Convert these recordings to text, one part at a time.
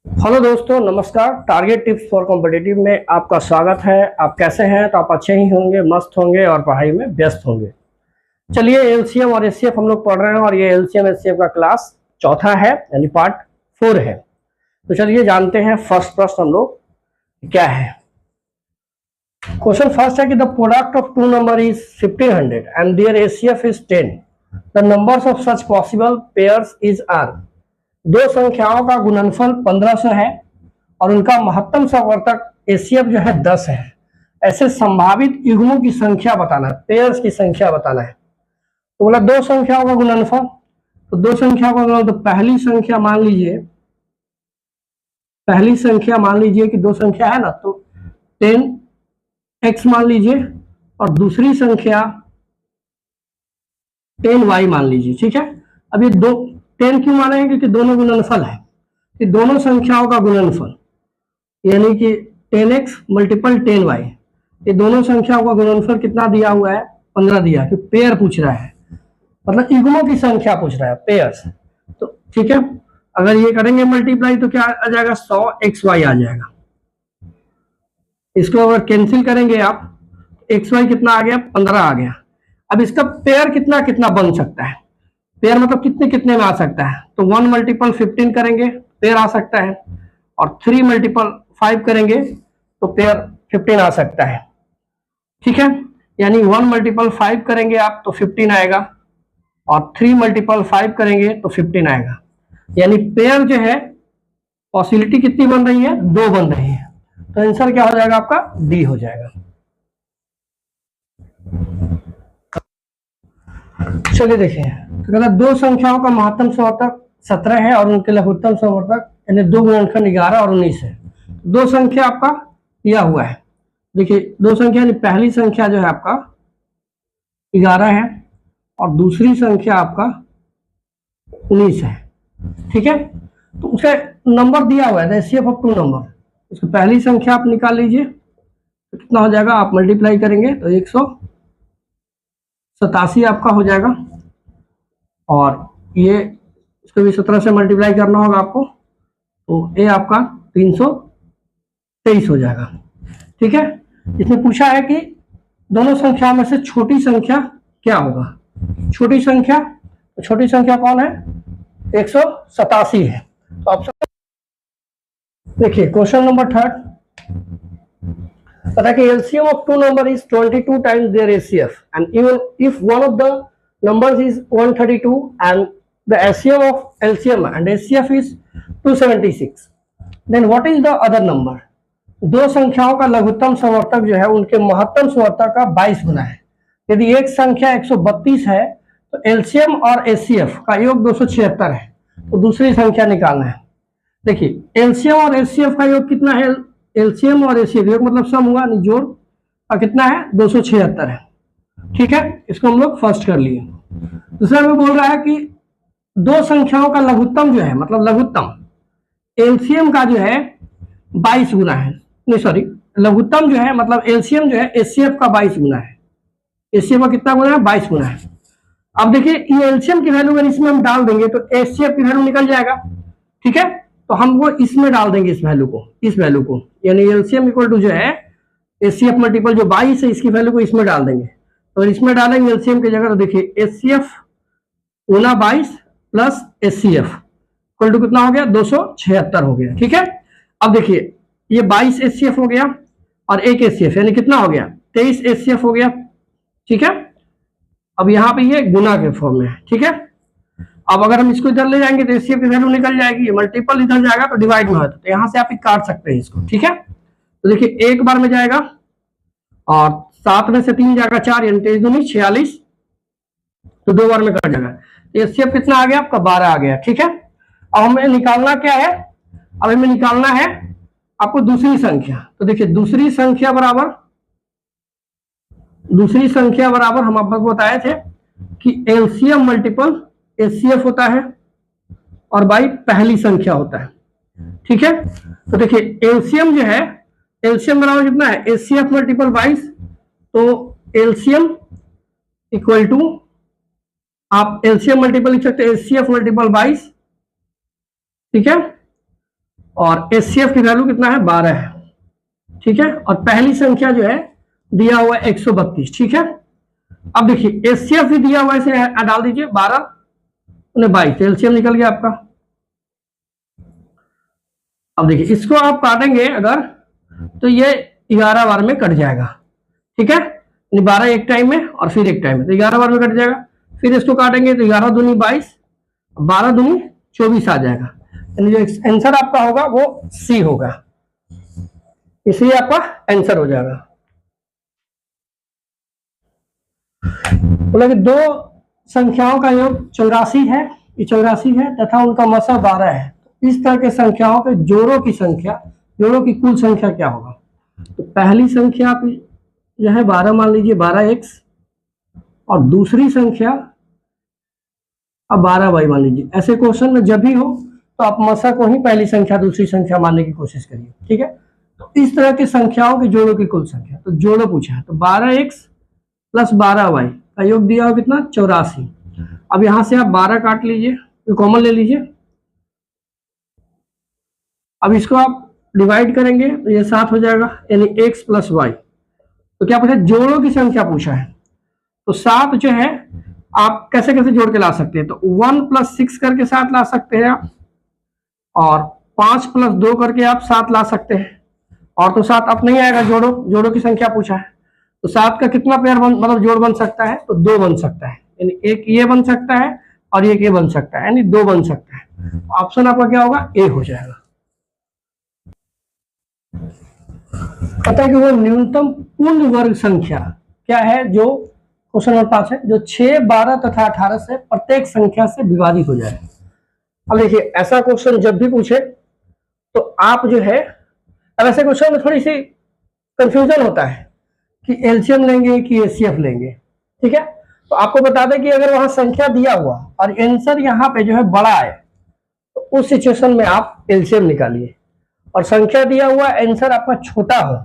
Hello दोस्तों, नमस्कार। Target tips for competitive में आपका स्वागत है। आप कैसे हैं? तो आप अच्छे ही होंगे, मस्त होंगे और पढ़ाई में व्यस्त होंगे। चलिए, एलसीएम और एचसीएफ हम लोग पढ़ रहे हैं और ये एलसीएम एचसीएफ का क्लास चौथा है, यानी पार्ट 4 है। तो चलिए जानते हैं फर्स्ट प्रश्न हम लोग क्या है। क्वेश्चन फर्स्ट है कि the product of two number is 1500 and their HCF is 10। The numbers of such possible pairs is are. दो संख्याओं का गुणनफल 1500 है और उनका महत्तम संवर्तक एचसीएफ जो है 10 है। ऐसे संभावित युग्मों की संख्या बताना है, पेयर्स की संख्या बताना है। तो बोला दो संख्याओं का गुणनफल, तो दो संख्याओं का गुणनफल, तो पहली संख्या मान लीजिए कि दो संख्या है ना, तो 10x मान लीजिए और दूसरी संख्या 10y मान लीजिए। ठीक है, अब ये दो 10 क्यों मानेंगे? क्योंकि दोनों गुणनफल है, कि दोनों संख्याओं का गुणनफल यानी कि 10x मल्टीपल 10y, ये दोनों संख्याओं का गुणनफल कितना दिया हुआ है? 15 दिया है। कि पेयर पूछ रहा है, मतलब युग्मों की संख्या पूछ रहा है, पेयर्स। तो ठीक है, अगर ये करेंगे मल्टीप्लाई तो क्या आ जाएगा? 100xy आ जाएगा। इसको अगर कैंसिल करेंगे आप, xy कितना आ गया? 15 आ गया। अब इसका पेयर कितना कितना बन सकता है? पेयर मतलब कितने कितने में आ सकता है? तो 1 मल्टीपल 15 करेंगे पेयर आ सकता है, और 3 मल्टीपल 5 करेंगे तो पेयर 15 आ सकता है। ठीक है, यानी 1 मल्टीपल 5 करेंगे आप तो 15 आएगा, और 3 मल्टीपल 5 करेंगे तो 15 आएगा। यानी पेयर जो है पॉसिबिलिटी कितनी बन रही है? 2 बन रही है। तो आंसर क्या हो जाएगा आपका? डी हो जाएगा। चलिए देखिए, तो कहता दो संख्याओं का महत्तम संवर्तक 17 है और उनके लघुत्तम संवर्तक यानी दो गुणनखंड 11 और 19 है। दो संख्या आपका दिया हुआ है। देखिए, दो संख्या यानी पहली संख्या जो है आपका 11 है और दूसरी संख्या आपका 19 है। ठीक है, तो उसका नंबर दिया हुआ है, एचसीएफ ऑफ टू नंबर। उसकी पहली संख्या आप निकाल लीजिए, तो कितना हो जाएगा? आप मल्टीप्लाई करेंगे तो 187 आपका हो जाएगा, और ये इसको भी 17 से मल्टीप्लाई करना होगा आपको, तो ये आपका 323 हो जाएगा। ठीक है, इसमें पूछा है कि दोनों संख्या में से छोटी संख्या क्या होगा? छोटी संख्या कौन है? 187 है। तो ऑप्शन देखिए, क्वेश्चन नंबर 3 पता कि LCM of two number is 22 times their HCF and even if one of the numbers is 132 and the LCM of LCM and HCF is 276, then what is the other number? दो संख्याओं का लघुत्तम संवर्तक जो है उनके महत्तम संवर्तक का 22 गुना है। यदि एक संख्या 132 है तो एलसीएम और एचसीएफ का योग 276 है, तो दूसरी संख्या निकालना है। देखिए, एलसीएम और एचसीएफ का योग कितना है? एलसीएम और एचसीएफ योग मतलब सम हुआ, जोड़, और कितना है? 276 है। ठीक है, इसको हम लोग फर्स्ट कर लिए। दूसरा में बोल रहा है कि दो संख्याओं का लघुत्तम जो है, मतलब लघुत्तम एलसीएम का जो है 22 गुना है, नहीं सॉरी, लघुत्तम जो है मतलब एलसीएम जो है एचसीएफ का 22 गुना है। एचसीएफ का कितना गुना है? 22 गुना है। अब देखिए, ये एलसीएम की वैल्यू अगर इसमें हम डाल देंगे तो एचसीएफ की वैल्यू निकल जाएगा। ठीक है, तो हम वो इसमें डाल देंगे, इस वैल्यू को, यानी एलसीएम इक्वल टू जो है एचसीएफ मल्टीपल जो 22 है इसकी वैल्यू को इसमें डाल देंगे। तो इसमें डालेंगे एलसीएम की जगह, तो देखिए एचसीएफ गुना 22 प्लस एचसीएफ इक्वल टू कितना हो गया? 276 हो गया। ठीक है, अब देखिए ये 22 एचसीएफ हो गया और एक एचसीएफ यानी कितना हो गया? 23 एचसीएफ हो गया। ठीक है, अब यहाँ पे ये गुना के फॉर्म में है। ठीक है, अब अगर हम इसको इधर ले जाएंगे तो एचसीएफ की वैल्यू निकल जाएगी, मल्टीपल इधर जाएगा तो डिवाइड में होता है, तो यहाँ से आप काट सकते हैं इसको। ठीक है, तो देखिए एक बार में जाएगा और 7 में से 3 जाएगा 4, यानी 23 दूनी 46, तो 2 बार में कट जाएगा। तो एचसीएफ कितना आ गया आपका? 12 आ गया। ठीक है, अब हमें निकालना क्या है? अब हमें निकालना है आपको दूसरी संख्या। तो देखिए दूसरी संख्या बराबर हम आपको बताए थे कि एलसीएम मल्टीपल एचसीएफ होता है और बाई पहली संख्या होता है। ठीक है, तो देखिए एलसीएम जो है, एलसीएम बराबर कितना है? एचसीएफ मल्टीपल 22, तो एलसीएम इक्वल टू आप एलसीएम मल्टीपल लिख सकते हैं एचसीएफ मल्टीपल 22। ठीक है, और एचसीएफ की वैल्यू कितना है 12 है, ठीक है। और पहली संख्या जो है दिया हुआ है 132, ठीक है। अब देखिए एचसीएफ भी दिया हुआ है, इसे डाल दीजिए 12 उन्हें 22, एलसीएम निकल गया आपका। अब देखिए इसको आप काटेंगे अगर तो ये 11 बार में कट जाएगा, ठीक है। 12 एक टाइम में और फिर एक टाइम में, तो 11 बार में कट जाएगा। फिर इसको काटेंगे तो 11 दूनी 22, 12 दूनी 24 आ जाएगा। यानी जो आंसर आपका होगा वो सी होगा, इसलिए आपका आंसर हो जाएगा। बोला कि दो संख्याओं का योग 84 है, ये 84 है तथा उनका मसा 12 है। इस तरह के संख्याओं के जोड़ों की संख्या, जोड़ों की कुल संख्या क्या होगा? तो पहली संख्या आप जो है 12 मान लीजिए, 12x, और दूसरी संख्या अब 12y मान लीजिए। ऐसे क्वेश्चन में जब भी हो तो आप मसा को ही पहली संख्या दूसरी संख्या मानने की कोशिश करिए, ठीक है। तो इस तरह की संख्याओं के जोड़ों की कुल संख्या, तो जोड़ो पूछा है, तो 12x प्लस 12y का योग दिया हो कितना 84। अब यहां से आप 12 काट लीजिए, तो कॉमन ले लीजिए। अब इसको आप डिवाइड करेंगे तो ये 7 हो जाएगा, यानी x प्लस वाई। तो क्या पूछा? जोड़ों की संख्या पूछा है। तो 7 जो है आप कैसे कैसे जोड़ के ला सकते हैं? तो 1 प्लस 6 करके 7 ला सकते हैं आप, और 5 प्लस 2 करके आप 7 ला सकते हैं। और तो 7 अब नहीं आएगा, जोड़ों की संख्या पूछा है। तो 7 का कितना पेयर मतलब जोड़ बन सकता है? तो 2 बन सकता है, यानी एक ये बन सकता है और एक ये बन सकता है, यानी 2 बन सकता है। ऑप्शन आपका क्या होगा? ए हो जाएगा। पता है कि वो न्यूनतम पूर्ण वर्ग संख्या क्या है जो क्वेश्चन नंबर 5 है, जो 6, 12 तथा 18 से प्रत्येक संख्या से विभाजित हो जाए। अब देखिए ऐसा क्वेश्चन जब भी पूछे तो आप जो है, अब ऐसे क्वेश्चन में थोड़ी सी कंफ्यूजन होता है कि एलसीएम लेंगे कि एचसीएफ लेंगे, ठीक है। तो आपको बता दें कि अगर वहां संख्या दिया हुआ और आंसर यहाँ पे जो है बड़ा है तो उस सिचुएशन में आप एलसीएम निकालिए, और संख्या दिया हुआ आंसर आपका छोटा हो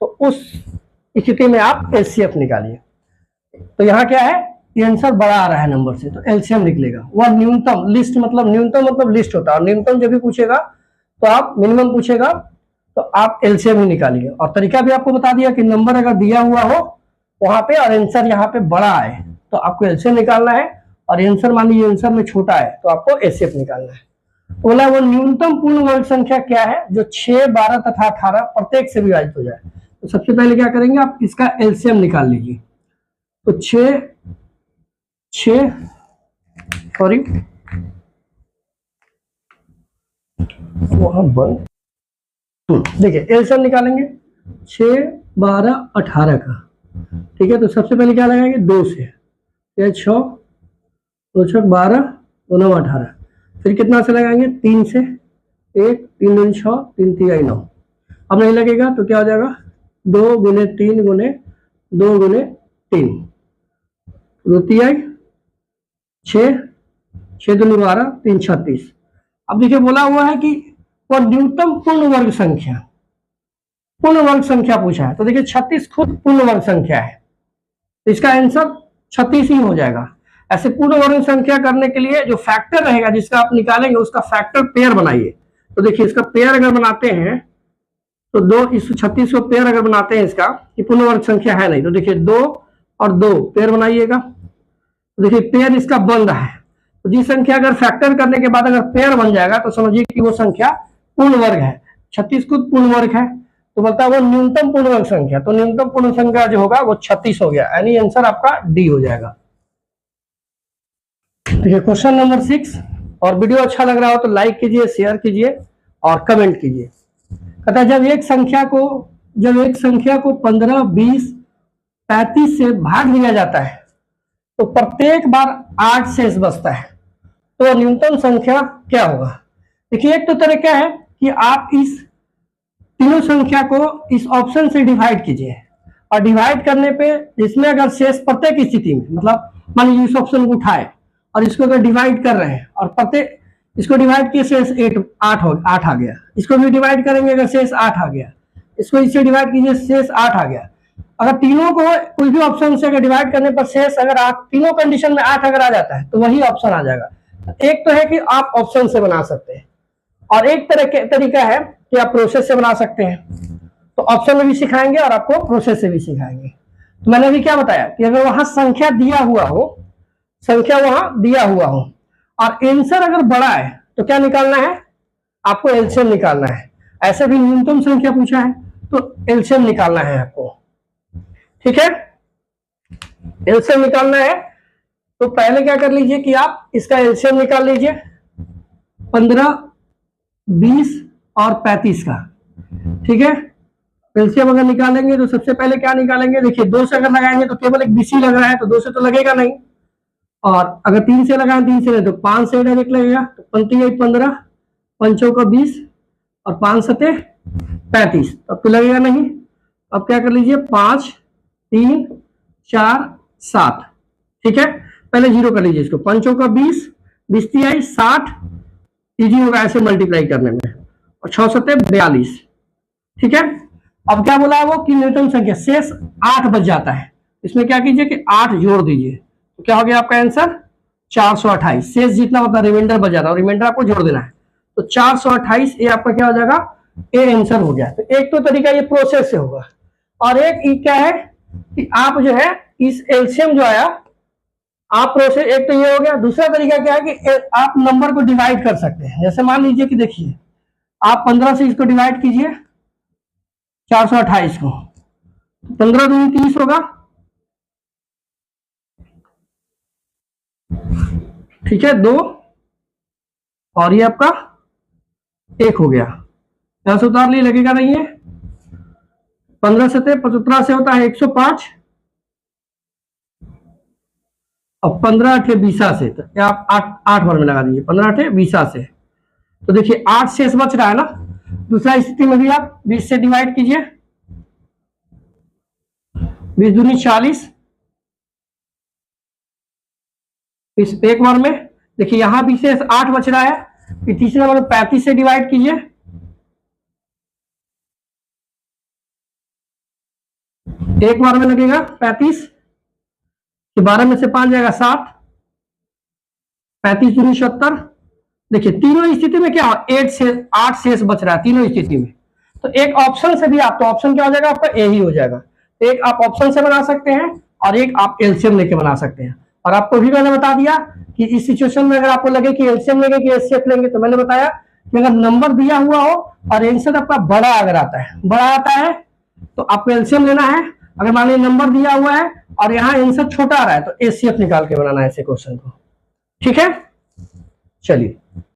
तो उस स्थिति में आप एचसीएफ निकालिए। तो यहाँ क्या है, ये आंसर बड़ा आ रहा है नंबर से, तो एलसीएम निकलेगा। वह न्यूनतम, लिस्ट मतलब न्यूनतम मतलब लिस्ट होता है, और न्यूनतम जब भी पूछेगा तो आप मिनिमम पूछेगा तो आप एलसीएम ही निकालिए। और तरीका भी आपको बता दिया कि नंबर अगर दिया हुआ हो वहां पे और आंसर यहाँ पे बड़ा है तो आपको एलसीएम निकालना है, और आंसर मान लीजिए आंसर में छोटा है तो आपको एचसीएफ निकालना है। तो बोला वो न्यूनतम पूर्ण वर्ग संख्या क्या है जो 6, 12 तथा 18 प्रत्येक से विभाजित हो जाए। तो सबसे पहले क्या करेंगे, आप इसका एलसीएम निकाल लीजिए। तो 6 सॉरी वहां बंद, देखिए एलसीएम निकालेंगे 6, 12, 18 का, ठीक है। तो सबसे पहले क्या लगाएंगे 2 से, 6, 2 6 12, 2 9 18। फिर कितना से लगाएंगे 3 से, 1 3 2 6 3 3 9। अब नहीं लगेगा तो क्या हो जाएगा 2 गुने 3 गुने 2 गुने 3, 2 3 6, 6 2 12, 3 36। अब देखिए बोला हुआ है कि वह न्यूनतम पूर्ण वर्ग संख्या, पूर्ण वर्ग संख्या पूछा है। तो देखिए 36 खुद पूर्ण वर्ग संख्या है, तो इसका आंसर 36 ही हो जाएगा। ऐसे पूर्ण वर्ग संख्या करने के लिए जो फैक्टर रहेगा जिसका आप निकालेंगे उसका फैक्टर पेयर बनाइए। तो देखिए इसका पेयर अगर बनाते हैं तो 2 इस 36 को पेयर अगर बनाते हैं इसका, ये पूर्ण वर्ग संख्या है नहीं, तो देखिए 2 और 2 पेयर बनाइएगा। तो देखिए पेयर इसका बन रहा है, तो जिस संख्या अगर फैक्टर करने के बाद अगर पेयर बन जाएगा तो समझिए कि वो संख्या पूर्ण वर्ग है। 36 खुद पूर्ण वर्ग है, तो बोलता है वो न्यूनतम पूर्ण वर्ग संख्या। तो न्यूनतम पूर्ण संख्या जो होगा वो 36 हो गया, यानी आंसर आपका डी हो जाएगा। देखिए क्वेश्चन नंबर 6, और वीडियो अच्छा लग रहा हो तो लाइक कीजिए, शेयर कीजिए और कमेंट कीजिए। कहता है जब एक संख्या को 15, 20, 35 से भाग दिया जाता है तो प्रत्येक बार 8 शेष बचता है, तो न्यूनतम संख्या क्या होगा? देखिए एक तो तरीका है कि आप इस तीनों संख्या को इस ऑप्शन से डिवाइड कीजिए, और डिवाइड करने पे इसमें अगर शेष प्रत्येक स्थिति में, मतलब मान लीजिए इस ऑप्शन को उठाए और इसको अगर डिवाइड कर रहे हैं और प्रत्येक इसको डिवाइड किए शेष 8 आ गया, इसको भी डिवाइड करेंगे अगर शेष 8 आ गया, इसको इससे डिवाइड कीजिए शेष 8 आ गया। अगर तीनों को कोई भी ऑप्शन से अगर डिवाइड करने पर शेष अगर 8, तीनों कंडीशन में 8 अगर आ जाता है तो वही ऑप्शन आ जाएगा। एक तो है कि आप ऑप्शन से बना सकते हैं, और एक तरीका है कि आप प्रोसेस से बना सकते हैं। तो ऑप्शन में भी सिखाएंगे और आपको प्रोसेस से भी सिखाएंगे। तो मैंने अभी क्या बताया कि अगर वहां संख्या दिया हुआ हो, संख्या वहां दिया हुआ हो और आंसर अगर बड़ा है तो क्या निकालना है, आपको एलसीएम निकालना है। ऐसे भी न्यूनतम संख्या पूछा है तो एलसीएम निकालना है आपको। ठीक है, एलसीएम निकालना है तो पहले क्या कर लीजिए कि आप इसका एलसीएम निकाल लीजिए 15, 20 और 35 का। ठीक है, एलसीएम अगर निकालेंगे तो सबसे पहले क्या निकालेंगे, देखिए 2 से अगर लगाएंगे तो केवल एक 20 ही लग रहा है तो 2 से तो लगेगा नहीं, और अगर 3 से लगाएं 3 से नहीं तो 5 से डायरेक्ट लगेगा। तो 15, 5 का 20 और 5 सते 35, तब तो लगेगा नहीं। अब क्या कर लीजिए 5, 3, 4, 7। ठीक है, पहले जीरो कर लीजिए इसको, 5 का 20, 20 तिहाई 60, इजी होगा ऐसे मल्टीप्लाई करने में, और 6 सते 42। ठीक है, अब क्या बोला है वो कि न्यूनतम संख्या शेष 8 बच जाता है। इसमें क्या कीजिए कि 8 जोड़ दीजिए, तो क्या हो गया आपका आंसर 428। शेष जितना होता है रिमाइंडर बच जाता है और रिमाइंडर आपको जोड़ देना है, तो 428 ये आपका क्या हो जाएगा, ए आंसर हो गया। तो एक तो तरीका ये प्रोसेस से होगा, और एक क्या है कि आप जो है इस एलसीएम जो आया आप प्रोसेस, एक तो ये हो गया। दूसरा तरीका क्या है कि आप नंबर को डिवाइड कर सकते हैं। जैसे मान लीजिए कि देखिए आप 15 से इसको डिवाइड कीजिए 428 को, 15 दूनी 30 होगा। ठीक है, 2 और ये आपका 1 हो गया, यहां से उतार लिए, लगेगा नहीं है। 15 से 75 से होता है 105, और 15 8 20 से, तो आप 8 बार में लगा दीजिए, 15 8 20 से। तो देखिए 8 शेष बच रहा है ना। दूसरा स्थिति में भी आप 20 से डिवाइड कीजिए, 20 दूनी 40, इस एक बार में देखिए यहां भी शेष 8 बच रहा है, फिर तीसरे बार में 35 से डिवाइड कीजिए, एक बार में लगेगा 35, 12 में से 5 जाएगा 7, 35 दूनी 70। देखिए तीनों स्थिति में क्या 8 शेष बच रहा है तीनों स्थिति में। तो एक ऑप्शन से भी आप, तो ऑप्शन क्या हो जाएगा आपका ए ही हो जाएगा। तो एक आप ऑप्शन से बना सकते हैं और एक आप एलसीएम लेके बना सकते हैं। और आपको भी मैंने बता दिया कि इस सिचुएशन में अगर आपको लगे कि एलसीएम लेंगे कि एचसीएफ लेंगे, तो मैंने बताया कि अगर नंबर दिया हुआ हो और आंसर आपका बड़ा अगर आता है, बड़ा आता है तो आपको एलसीएम लेना है। अगर मान लीजिए नंबर दिया हुआ है और यहाँ आंसर छोटा आ रहा है तो एचसीएफ निकाल के बनाना है ऐसे क्वेश्चन को। ठीक है, चलिए।